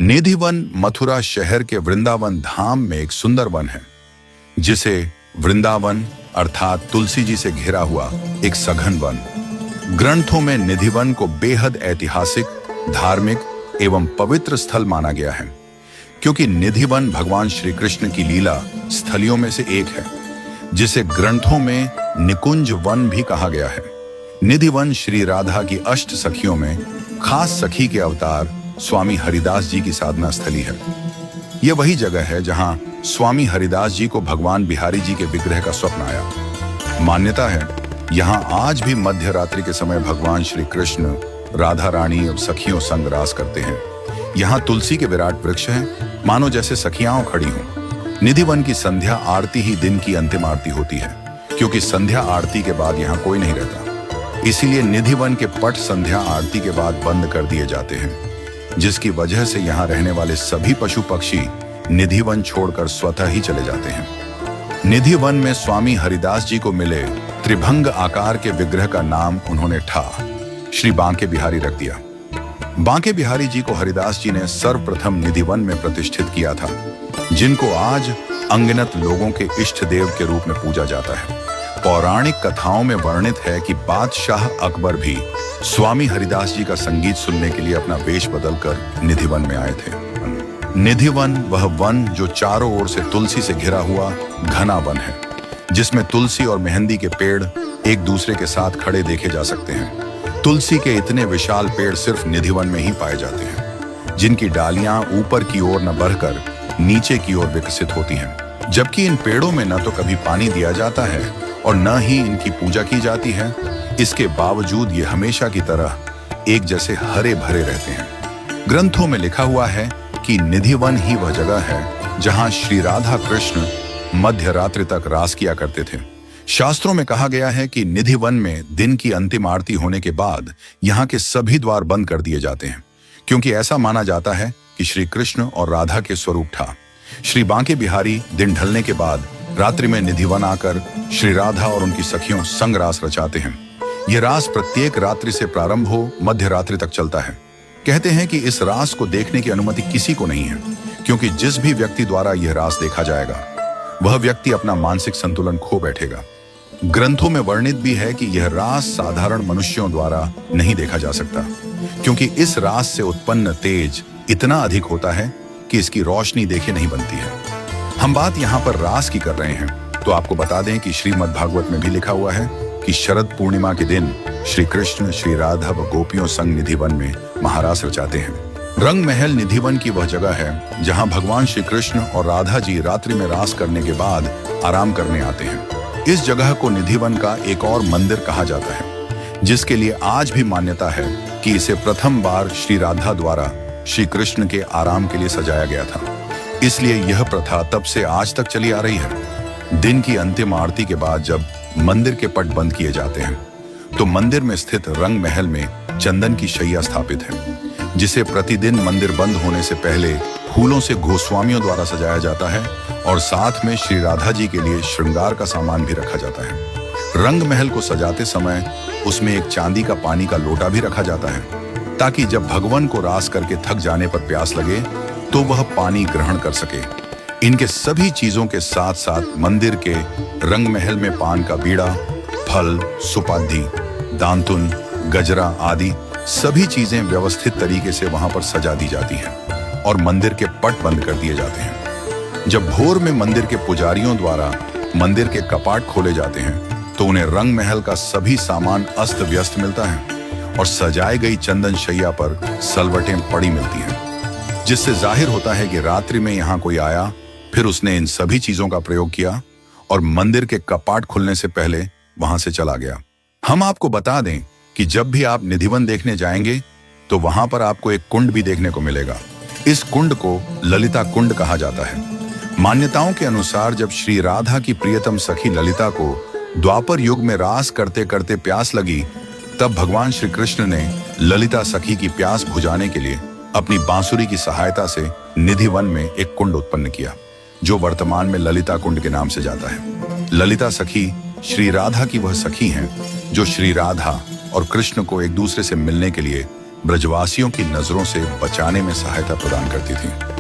निधिवन मथुरा शहर के वृंदावन धाम में एक सुंदर वन है, जिसे वृंदावन अर्थात तुलसी जी से घिरा हुआ एक सघन वन। ग्रंथों में निधिवन को बेहद ऐतिहासिक, धार्मिक एवं पवित्र स्थल माना गया है, क्योंकि निधिवन भगवान श्री कृष्ण की लीला स्थलियों में से एक है, जिसे ग्रंथों में निकुंज वन भी कहा गया है। निधिवन श्री राधा की अष्ट सखियों में खास सखी के अवतार स्वामी हरिदास जी की साधना स्थली है। यह वही जगह है जहां स्वामी हरिदास जी को भगवान बिहारी जी के विग्रह का स्वप्न आया। मान्यता है यहां आज भी मध्य रात्रि के समय भगवान श्री कृष्ण राधा रानी और सखियों संग रास करते हैं। यहाँ तुलसी के विराट वृक्ष हैं, मानो जैसे सखियां खड़ी हों। निधिवन की संध्या आरती ही दिन की अंतिम आरती होती है, क्योंकि संध्या आरती के बाद यहाँ कोई नहीं रहता। इसीलिए निधिवन के पट संध्या आरती के बाद बंद कर दिए जाते हैं, जिसकी वजह से यहाँ रहने वाले सभी पशु पक्षी निधिवन छोड़कर स्वतः ही चले जाते हैं। निधिवन में स्वामी हरिदास जी को मिले त्रिभंग आकार के विग्रह का नाम उन्होंने ठा श्री बांके बिहारी रख दिया। बांके बिहारी जी को हरिदास जी ने सर्वप्रथम निधिवन में प्रतिष्ठित किया था, जिनको आज अनगिनत लोगों के इष्ट देव के रूप में पूजा जाता है। पौराणिक कथाओं में वर्णित है कि बादशाह अकबर भी स्वामी हरिदास जी का संगीत सुनने के लिए अपना वेश बदलकर निधिवन में आए थे। निधिवन वह वन जो चारों ओर से तुलसी से घिरा हुआ घना वन है, जिसमें तुलसी और मेहंदी के पेड़ एक दूसरे के साथ खड़े देखे जा सकते हैं। तुलसी के इतने विशाल पेड़ सिर्फ निधिवन में ही पाए जाते हैं, जिनकी डालियां ऊपर की ओर न बढ़कर नीचे की ओर विकसित होती हैं। जबकि इन पेड़ों में न तो कभी पानी दिया जाता है और न ही इनकी पूजा की जाती है, इसके बावजूद ये हमेशा की तरह एक जैसे हरे भरे रहते हैं। ग्रंथों में लिखा हुआ है कि निधिवन ही वह जगह है जहां श्री राधा कृष्ण मध्य रात्रि तक रास किया करते थे। शास्त्रों में कहा गया है कि निधिवन में दिन की अंतिम आरती होने के बाद यहाँ के सभी द्वार बंद कर दिए जाते हैं, क्योंकि ऐसा माना जाता है कि श्री कृष्ण और राधा के स्वरूप था। श्री बांके बिहारी दिन ढलने के बाद रात्रि में निधिवन आकर श्री राधा और उनकी सखियों संग रास रचाते हैं। यह रास प्रत्येक रात्रि से प्रारंभ हो मध्य रात्रि तक चलता है। कहते हैं कि इस रास को देखने की अनुमति किसी को नहीं है, क्योंकि जिस भी व्यक्ति द्वारा यह रास देखा जाएगा वह व्यक्ति अपना मानसिक संतुलन खो बैठेगा। ग्रंथों में वर्णित भी है कि यह रास साधारण मनुष्यों द्वारा नहीं देखा जा सकता, क्योंकि इस रास से उत्पन्न तेज इतना अधिक होता है कि इसकी रोशनी देखे नहीं बनती है। हम बात यहाँ पर रास की कर रहे हैं, तो आपको बता दें कि श्रीमद् भागवत में भी लिखा हुआ है कि शरद पूर्णिमा के दिन श्री कृष्ण श्री राधा व गोपियों संग निधिवन में महारास रचाते हैं। रंग महल निधिवन की वह जगह है जहां भगवान श्री कृष्ण और राधा जी रात्रि में रास करने के बाद आराम करने आते हैं। इस जगह को निधिवन का एक और मंदिर कहा जाता है, जिसके लिए आज भी मान्यता है कि इसे प्रथम बार श्री राधा द्वारा श्री कृष्ण के आराम के लिए सजाया गया था। इसलिए यह प्रथा तब से आज तक चली आ रही है। दिन की अंतिम आरती के बाद जब मंदिर के पट बंद किए जाते हैं, तो मंदिर में स्थित रंग महल में चंदन की शैया स्थापित है, जिसे प्रतिदिन मंदिर बंद होने से पहले फूलों से गोस्वामियों द्वारा सजाया जाता है और साथ में श्री राधा जी के लिए श्रृंगार का सामान भी रखा जाता है। रंग महल को सजाते समय उसमें एक चांदी का पानी का लोटा भी रखा जाता है, ताकि जब भगवान को रास करके थक जाने पर प्यास लगे तो वह पानी ग्रहण कर सके। इनके सभी चीजों के साथ साथ मंदिर के रंग महल में पान का बीड़ा, फल, सुपाधि, दांतुन, गजरा आदि सभी चीजें व्यवस्थित तरीके से वहां पर सजा दी जाती हैं और मंदिर के पट बंद कर दिए जाते हैं। जब भोर में मंदिर के पुजारियों द्वारा मंदिर के कपाट खोले जाते हैं, तो उन्हें रंग महल का सभी सामान अस्त व्यस्त मिलता है और सजाई गई चंदन शैया पर सलवटें पड़ी मिलती हैं, जिससे जाहिर होता है कि रात्रि में यहाँ कोई आया, फिर उसने इन सभी चीजों का प्रयोग किया और मंदिर के कपाट खुलने से पहले वहां से चला गया। हम आपको बता दें कि जब भी आप निधिवन देखने जाएंगे तो वहां पर आपको एक कुंड भी देखने को मिलेगा। इस कुंड को ललिता कुंड कहा जाता है। मान्यताओं के अनुसार जब श्री राधा की प्रियतम सखी ललिता को द्वापर युग में रास करते करते प्यास लगी, तब भगवान श्री कृष्ण ने ललिता सखी की प्यास बुझाने के लिए अपनी बांसुरी की सहायता से निधिवन में एक कुंड उत्पन्न किया, जो वर्तमान में ललिता कुंड के नाम से जाता है। ललिता सखी श्री राधा की वह सखी हैं जो श्री राधा और कृष्ण को एक दूसरे से मिलने के लिए ब्रजवासियों की नजरों से बचाने में सहायता प्रदान करती थीं।